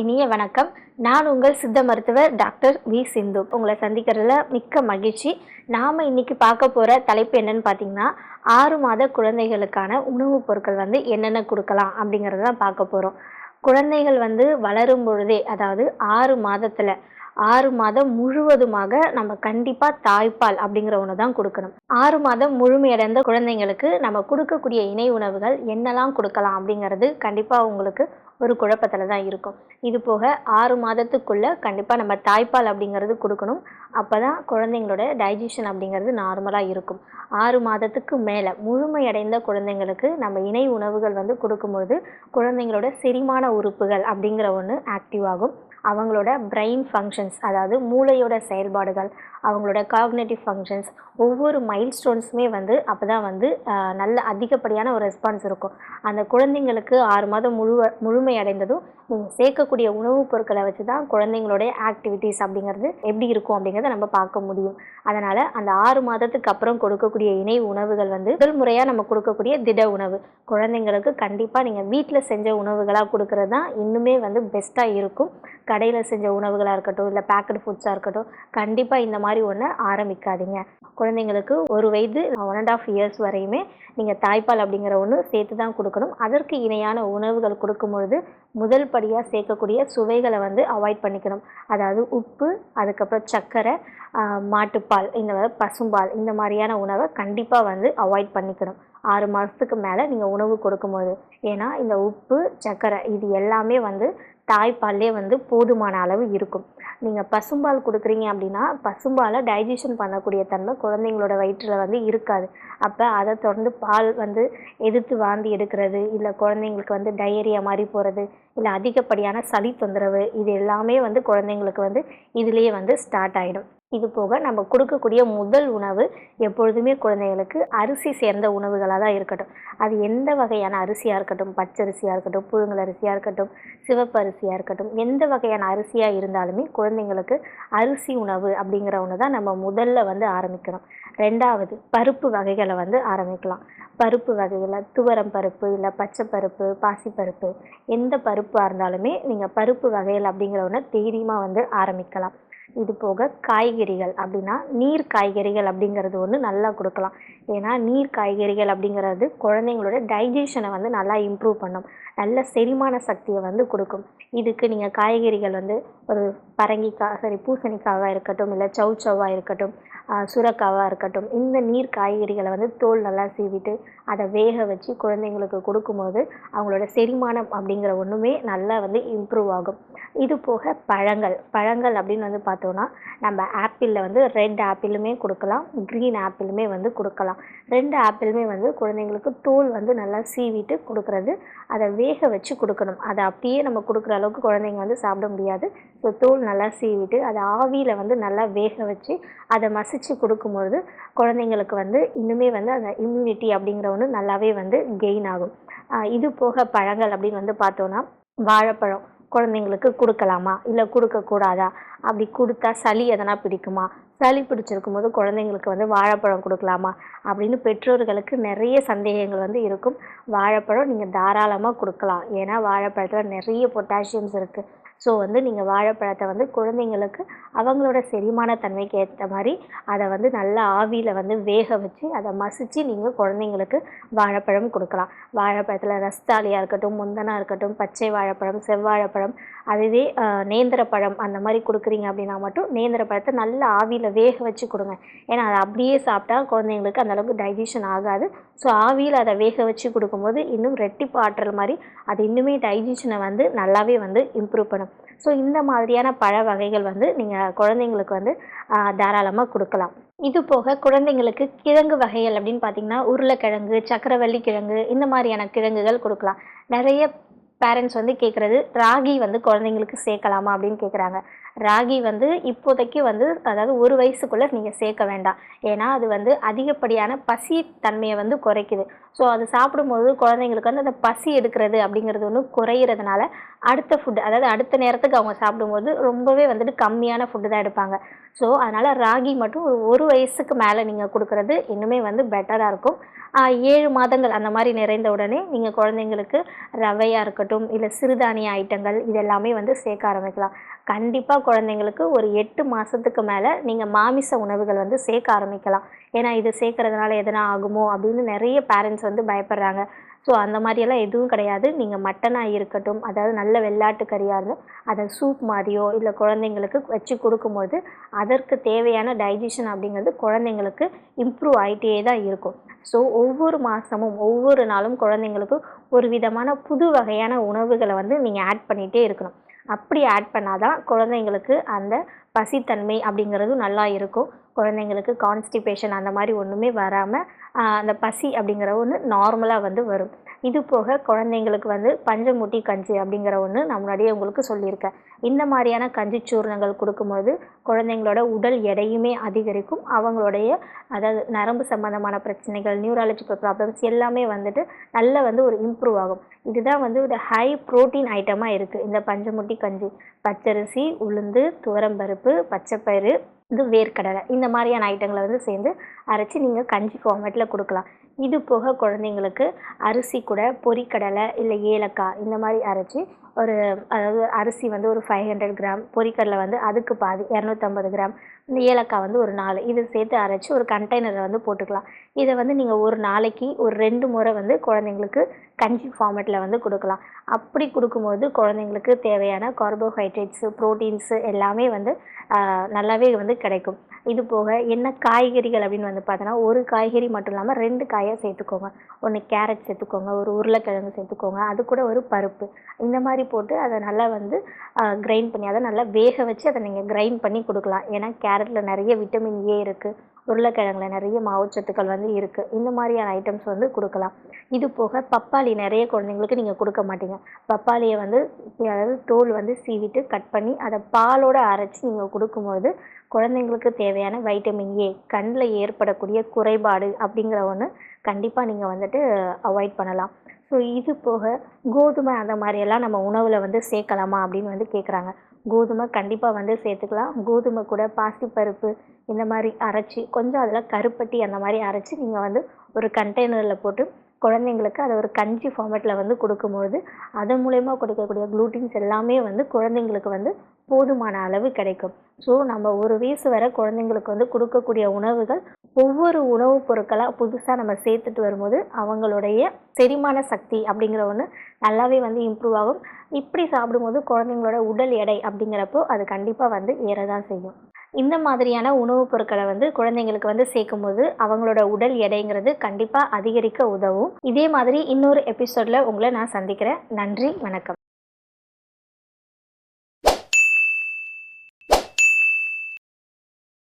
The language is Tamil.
இனிய வணக்கம். நான் உங்கள் சித்த மருத்துவர் டாக்டர் வி சிந்து. உங்களை சந்திக்கிறதுல மிக்க மகிழ்ச்சி. நாம இன்னைக்கு பார்க்க போற தலைப்பு என்னன்னு பார்த்தீங்கன்னா, 6 மாத குழந்தைகளுக்கான உணவுப் பொருட்கள் என்னென்ன குடுக்கலாம் அப்படிங்கிறத தான் பார்க்க போறோம். குழந்தைகள் வளரும் பொழுதே, அதாவது 6 மாதத்துல 6 மாதம் முழுவதுமாக நம்ம கண்டிப்பா தாய்ப்பால் அப்படிங்கிற ஒண்ணு தான் குடுக்கணும். 6 மாதம் முழுமையடைந்த குழந்தைங்களுக்கு நம்ம குடுக்கக்கூடிய இணை உணவுகள் என்னலாம் குடுக்கலாம் அப்படிங்கிறது கண்டிப்பா உங்களுக்கு ஒரு குழப்பத்துல தான் இருக்கும். இது போக 6 மாதத்துக்குள்ள கண்டிப்பா நம்ம தாய்ப்பால் அப்படிங்கிறது குடுக்கணும். அப்பதான் குழந்தைங்களோட டைஜஷன் அப்படிங்கிறது நார்மலா இருக்கும். 6 மாதத்துக்கு மேல முழுமையடைந்த குழந்தைங்களுக்கு நம்ம இணை உணவுகள் குடுக்கும்போது குழந்தைங்களோட செரிமான உறுப்புகள் அப்படிங்கிற ஒண்ணு ஆக்டிவ் ஆகும். அவங்களோட பிரெயின் ஃபங்க்ஷன்ஸ், அதாவது மூளையோட செயல்பாடுகள், அவங்களோட காக்னேட்டிவ் ஃபங்க்ஷன்ஸ், ஒவ்வொரு மைல்ஸ்டோன்ஸுமே அப்பதான் நல்ல அதிகப்படியான ஒரு ரெஸ்பான்ஸ் இருக்கும். அந்த குழந்தைங்களுக்கு 6 மாதம் முழுமை அடைந்ததும் நீங்கள் சேர்க்கக்கூடிய உணவுப் பொருட்களை வச்சு தான் குழந்தைங்களோட ஆக்டிவிட்டீஸ் அப்படிங்கிறது எப்படி இருக்கும் அப்படிங்கிறத நம்ம பார்க்க முடியும். அதனால் அந்த 6 மாதத்துக்கு அப்புறம் கொடுக்கக்கூடிய இணை உணவுகள் முதல் முறையாக நம்ம கொடுக்கக்கூடிய திட உணவு. குழந்தைங்களுக்கு கண்டிப்பாக நீங்கள் வீட்டில் செஞ்ச உணவுகளாக கொடுக்கறது தான் இன்னுமே பெஸ்ட்டாக இருக்கும். கடையில் செஞ்ச உணவுகளாக இருக்கட்டும், இல்லை பேக்கடு ஃபுட்ஸாக இருக்கட்டும், கண்டிப்பாக இந்த மாதிரி ஒன்று ஆரம்பிக்காதீங்க. குழந்தைங்களுக்கு 1 வயது 1.5 இயர்ஸ் வரையுமே நீங்கள் தாய்ப்பால் அப்படிங்கிற ஒன்று சேர்த்து தான் கொடுக்கணும். அதற்கு இணையான உணவுகள் கொடுக்கும்பொழுது முதல் படியாக சேர்க்கக்கூடிய சுவைகளை அவாய்ட் பண்ணிக்கணும். அதாவது உப்பு, அதுக்கப்புறம் சர்க்கரை, மாட்டுப்பால், இந்த பசும்பால், இந்த மாதிரியான உணவை கண்டிப்பாக அவாய்ட் பண்ணிக்கணும் 6 மாதத்துக்கு மேலே நீங்கள் உணவு கொடுக்கும்போது. ஏன்னா இந்த உப்பு, சர்க்கரை இது எல்லாமே தாய்ப்பால்லே போதுமான அளவு இருக்கும். நீங்கள் பசும்பால் கொடுக்குறீங்க அப்படின்னா பசும்பாலை டைஜஷன் பண்ணக்கூடிய தன்மை குழந்தைங்களோட வயிற்றில் இருக்காது. அப்போ அதை தொடர்ந்து பால் எதிர்த்து வாந்தி எடுக்கிறது, இல்லை குழந்தைங்களுக்கு டயரியா மாதிரி போகிறது, இல்லை அதிகப்படியான சளி தொந்தரவு, இது எல்லாமே குழந்தைங்களுக்கு இதுலேயே ஸ்டார்ட் ஆகிடும். இது போக நம்ம கொடுக்கக்கூடிய முதல் உணவு எப்பொழுதுமே குழந்தைகளுக்கு அரிசி சேர்ந்த உணவுகளாக தான் இருக்கட்டும். அது எந்த வகையான அரிசியாக இருக்கட்டும், பச்சரிசியாக இருக்கட்டும், புழுங்கல் அரிசியாக இருக்கட்டும், சிவப்பு அரிசியாக இருக்கட்டும், எந்த வகையான அரிசியாக இருந்தாலுமே குழந்தைங்களுக்கு அரிசி உணவு அப்படிங்கிற ஒன்று தான் நம்ம முதல்ல ஆரம்பிக்கணும். 2வது பருப்பு வகைகளை ஆரம்பிக்கலாம். பருப்பு வகையில் துவரம் பருப்பு, இல்லை பச்சை பருப்பு, பாசிப்பருப்பு, எந்த பருப்பாக இருந்தாலுமே நீங்கள் பருப்பு வகைகள் அப்படிங்கிற ஒன்று தைரியமாக ஆரம்பிக்கலாம். இது போக காய்கறிகள் அப்படின்னா நீர் காய்கறிகள் அப்படிங்கிறது ஒன்று நல்லா கொடுக்கலாம். ஏன்னா நீர் காய்கறிகள் அப்படிங்கிறது குழந்தைங்களோட டைஜஷனை நல்லா இம்ப்ரூவ் பண்ணும், நல்ல செரிமான சக்தியை கொடுக்கும். இதுக்கு நீங்கள் காய்கறிகள் ஒரு பரங்கிக்காய், பூசணிக்காவாக இருக்கட்டும், இல்லை சௌச்சவ்வாக இருக்கட்டும், சுரக்காவாக இருக்கட்டும், இந்த நீர் காய்கறிகளை தோல் நல்லா சீவிட்டு அதை வேக வச்சு குழந்தைங்களுக்கு கொடுக்கும்போது அவங்களோட செரிமானம் அப்படிங்கிற ஒன்றுமே நல்லா இம்ப்ரூவ் ஆகும். இது போக பழங்கள் அப்படின்னு பார்த்தோன்னா நம்ம ஆப்பிளில் ரெட் ஆப்பிளுமே கொடுக்கலாம், க்ரீன் ஆப்பிளுமே கொடுக்கலாம். 2 ஆப்பிளுமே குழந்தைங்களுக்கு தோல் நல்லா சீவிட்டு கொடுக்குறது, அதை வேக வச்சு கொடுக்கணும். அதை அப்படியே நம்ம கொடுக்குற அளவுக்கு குழந்தைங்க சாப்பிட முடியாது. ஸோ தோல் நல்லா சீவிட்டு அதை ஆவியில் நல்லா வேக வச்சு அதை மசிச்சு கொடுக்கும்பொழுது குழந்தைங்களுக்கு இன்னுமே அந்த இம்யூனிட்டி அப்படிங்கிற ஒன்று நல்லாவே கெயின் ஆகும். இது போக பழங்கள் அப்படின்னு பார்த்தோன்னா வாழைப்பழம் குழந்தைங்களுக்கு கொடுக்கலாமா, இல்லை கொடுக்கக்கூடாதா, அப்படி கொடுத்தா சளி எதனா பிடிக்குமா, சளி பிடிச்சிருக்கும் போது குழந்தைங்களுக்கு வாழைப்பழம் கொடுக்கலாமா அப்படின்னு பெற்றோர்களுக்கு நிறைய சந்தேகங்கள் இருக்கும். வாழைப்பழம் நீங்கள் தாராளமாக கொடுக்கலாம். ஏன்னா வாழைப்பழத்தில் நிறைய பொட்டாசியம்ஸ் இருக்குது. ஸோ நீங்கள் வாழைப்பழத்தை குழந்தைங்களுக்கு அவங்களோட செரிமான தன்மைக்கு ஏற்ற மாதிரி அதை நல்லா ஆவியில் வேக வச்சு அதை மசித்து நீங்கள் குழந்தைங்களுக்கு வாழைப்பழம் கொடுக்கலாம். வாழைப்பழத்தில் ரஸ்தாலியாக இருக்கட்டும், முந்தனா இருக்கட்டும், பச்சை வாழைப்பழம், செவ்வாழைப்பழம், அதுவே நேந்திரப்பழம் அந்த மாதிரி கொடுக்குறீங்க அப்படின்னா மட்டும் நேந்திரப்பழத்தை நல்லா ஆவியில் வேக வச்சு கொடுங்க. ஏன்னா அதை அப்படியே சாப்பிட்டா குழந்தைங்களுக்கு அந்தளவுக்கு டைஜஷன் ஆகாது. ஸோ ஆவியில் அதை வேக வச்சு கொடுக்கும்போது இன்னும் ரெட்டிப்பு ஆற்றல் மாதிரி அது இன்னுமே டைஜஷனை நல்லாவே இம்ப்ரூவ் பண்ணும். ஸோ இந்த மாதிரியான பழ வகைகள் நீங்கள் குழந்தைங்களுக்கு தாராளமாக கொடுக்கலாம். இது போக குழந்தைங்களுக்கு கிழங்கு வகைகள் அப்படின்னு பார்த்தீங்கன்னா உருளைக்கிழங்கு, சக்கரவள்ளி கிழங்கு, இந்த மாதிரியான கிழங்குகள் கொடுக்கலாம். நிறைய பேரண்ட்ஸ் கேட்குறது ராகி குழந்தைங்களுக்கு சேர்க்கலாமா அப்படின்னு கேட்குறாங்க. ராகி இப்போதைக்கு அதாவது 1 வயசுக்குள்ளே நீங்கள் சேர்க்க வேண்டாம். ஏன்னா அது அதிகப்படியான பசி தன்மையை குறைக்குது. ஸோ அது சாப்பிடும்போது குழந்தைங்களுக்கு அந்த பசி எடுக்கிறது அப்படிங்கிறது ஒன்று குறையிறதுனால அடுத்த ஃபுட், அதாவது அடுத்த நேரத்துக்கு அவங்க சாப்பிடும்போது ரொம்பவே கம்மியான ஃபுட்டு தான் எடுப்பாங்க. ஸோ அதனால் ராகி மட்டும் ஒரு வயசுக்கு மேலே நீங்கள் கொடுக்குறது இன்னுமே பெட்டராக இருக்கும். 7 மாதங்கள் அந்த மாதிரி நிறைந்த உடனே நீங்கள் குழந்தைங்களுக்கு ரவையாக இருக்கட்டும், இருக்கட்டும், இல்லை சிறுதானிய ஐட்டங்கள் இதெல்லாமே வந்து சேர்க்க ஆரம்பிக்கலாம். கண்டிப்பாக குழந்தைங்களுக்கு ஒரு 8 மாதத்துக்கு மேலே நீங்கள் மாமிச உணவுகள் வந்து சேர்க்க ஆரம்பிக்கலாம். ஏன்னா இது சேர்க்கறதுனால எதனா ஆகுமோ அப்படின்னு நிறைய பேரண்ட்ஸ் வந்து பயப்படுறாங்க. ஸோ அந்த மாதிரியெல்லாம் எதுவும் கிடையாது. நீங்கள் மட்டனாக இருக்கட்டும், அதாவது நல்ல வெள்ளாட்டு கறியாக இருந்தால் அதை சூப் மாதிரியோ இல்லை குழந்தைங்களுக்கு வச்சு கொடுக்கும்போது அதற்கு தேவையான டைஜஷன் அப்படிங்கிறது குழந்தைங்களுக்கு இம்ப்ரூவ் ஆகிட்டே தான் இருக்கும். ஸோ ஒவ்வொரு மாதமும் ஒவ்வொரு நாளும் குழந்தைங்களுக்கு ஒரு விதமான புது வகையான உணவுகளை வந்து நீங்கள் ஆட் பண்ணிகிட்டே இருக்கணும். அப்படி ஆட் பண்ணால் தான் குழந்தைங்களுக்கு அந்த பசித்தன்மை அப்படிங்கிறதும் நல்லா இருக்கும். குழந்தைங்களுக்கு கான்ஸ்டிபேஷன் அந்த மாதிரி ஒன்றுமே வராமல் அந்த பசி அப்படிங்கிற ஒன்று நார்மலாக வந்து வரும். இது போக குழந்தைங்களுக்கு வந்து பஞ்சமுட்டி கஞ்சி அப்படிங்கிற ஒன்று நான் முன்னாடியே உங்களுக்கு சொல்லியிருக்கேன். இந்த மாதிரியான கஞ்சி சூர்ணங்கள் கொடுக்கும்போது குழந்தைங்களோட உடல் எடையுமே அதிகரிக்கும். அவங்களுடைய அதாவது நரம்பு சம்பந்தமான பிரச்சனைகள், நியூராலஜிக்கல் ப்ராப்ளம்ஸ் எல்லாமே வந்துட்டு நல்லா வந்து ஒரு இம்ப்ரூவ் ஆகும். இதுதான் வந்து ஒரு ஹை ப்ரோட்டீன் ஐட்டமாக இருக்குது இந்த பஞ்சமுட்டி கஞ்சி. பச்சரிசி, உளுந்து, துவரம்பருப்பு, பச்சைப்பயிறு, இது வேர்க்கடலை இந்த மாதிரியான ஐட்டங்களை வந்து சேர்ந்து அரைச்சி நீங்கள் கஞ்சி ஃபார்மேட்டில் கொடுக்கலாம். இது போக குழந்தைங்களுக்கு அரிசி கூட பொரிக்கடலை இல்லை ஏலக்காய் இந்த மாதிரி அரைச்சி ஒரு அதாவது அரிசி வந்து ஒரு 500 கிராம், பொரிக்கடலை வந்து அதுக்கு பாதி 250 கிராம், இந்த ஏலக்காய் வந்து ஒரு 4 இது சேர்த்து அரைச்சி ஒரு கண்டெய்னரில் வந்து போட்டுக்கலாம். இதை வந்து நீங்கள் ஒரு நாளைக்கு ஒரு 2 முறை வந்து குழந்தைங்களுக்கு கஞ்சி ஃபார்மேட்டில் வந்து கொடுக்கலாம். அப்படி கொடுக்கும்போது குழந்தைங்களுக்கு தேவையான கார்போஹைட்ரேட்ஸு, ப்ரோட்டீன்ஸு எல்லாமே வந்து நல்லாவே வந்து கிடைக்கும். இது போக என்ன காய்கறிகள் அப்படின்னு வந்து பார்த்தோன்னா, ஒரு காய்கறி மட்டும் இல்லாமல் 2 காயை சேர்த்துக்கோங்க. ஒன்று கேரட் சேர்த்துக்கோங்க, ஒரு உருளைக்கிழங்கு சேர்த்துக்கோங்க, அது கூட ஒரு பருப்பு. இந்த மாதிரி போட்டு அதை நல்லா வந்து கிரைண்ட் பண்ணி அதை நல்லா வேக வச்சு அதை நீங்கள் கிரைண்ட் பண்ணி கொடுக்கலாம். ஏன்னா கேரட்டில் நிறைய விட்டமின் ஏ இருக்குது, உருளைக்கிழங்குல நிறைய மாவுச்சத்துக்கள் வந்து இருக்குது. இந்த மாதிரியான ஐட்டம்ஸ் வந்து கொடுக்கலாம். இது போக பப்பாளி நிறைய குழந்தைங்களுக்கு நீங்கள் கொடுக்க மாட்டீங்க. பப்பாளியை வந்து அதாவது தோல் வந்து சீவிட்டு கட் பண்ணி அதை பாலோடு அரைச்சி நீங்கள் கொடுக்கும்போது குழந்தைங்களுக்கு தேவையான வைட்டமின் ஏ, கண்ணில் ஏற்படக்கூடிய குறைபாடு அப்படிங்கிற ஒன்று கண்டிப்பாக நீங்கள் வந்துட்டு அவாய்ட் பண்ணலாம். ஸோ இது போக கோதுமை அந்த மாதிரியெல்லாம் நம்ம உணவில் வந்து சேர்க்கலாமா அப்படின்னு வந்து கேட்குறாங்க. கோதுமை கண்டிப்பாக வந்து சேர்த்துக்கலாம். கோதுமை கூட பாசிப்பருப்பு இந்த மாதிரி அரைச்சி கொஞ்சம் அதில் கருப்பட்டி அந்த மாதிரி அரைச்சி நீங்கள் வந்து ஒரு கண்டெய்னரில் போட்டு குழந்தைங்களுக்கு அதை ஒரு கஞ்சி ஃபார்மேட்டில் வந்து கொடுக்கும்போது அதன் மூலயமா கொடுக்கக்கூடிய குளூட்டின்ஸ் எல்லாமே வந்து குழந்தைங்களுக்கு வந்து போதுமான அளவு கிடைக்கும். ஸோ நம்ம ஒரு வயசு வரை குழந்தைங்களுக்கு வந்து கொடுக்கக்கூடிய உணவுகள் ஒவ்வொரு உணவுப் பொருட்களாக புதுசாக நம்ம சேர்த்துட்டு வரும்போது அவங்களுடைய செரிமான சக்தி அப்படிங்கிற ஒன்று நல்லாவே வந்து இம்ப்ரூவ் ஆகும். இப்படி சாப்பிடும்போது குழந்தைங்களோட உடல் எடை அப்படிங்கிறப்போ அது கண்டிப்பாக வந்து ஏறதான் செய்யும். இந்த மாதிரியான உணவுப் பொருட்களை வந்து குழந்தைங்களுக்கு வந்து சேர்க்கும்போது அவங்களோட உடல் எடைங்கிறது கண்டிப்பாக அதிகரிக்க உதவும். இதே மாதிரி இன்னொரு எபிசோடில் உங்களை நான் சந்திக்கிறேன். நன்றி, வணக்கம்.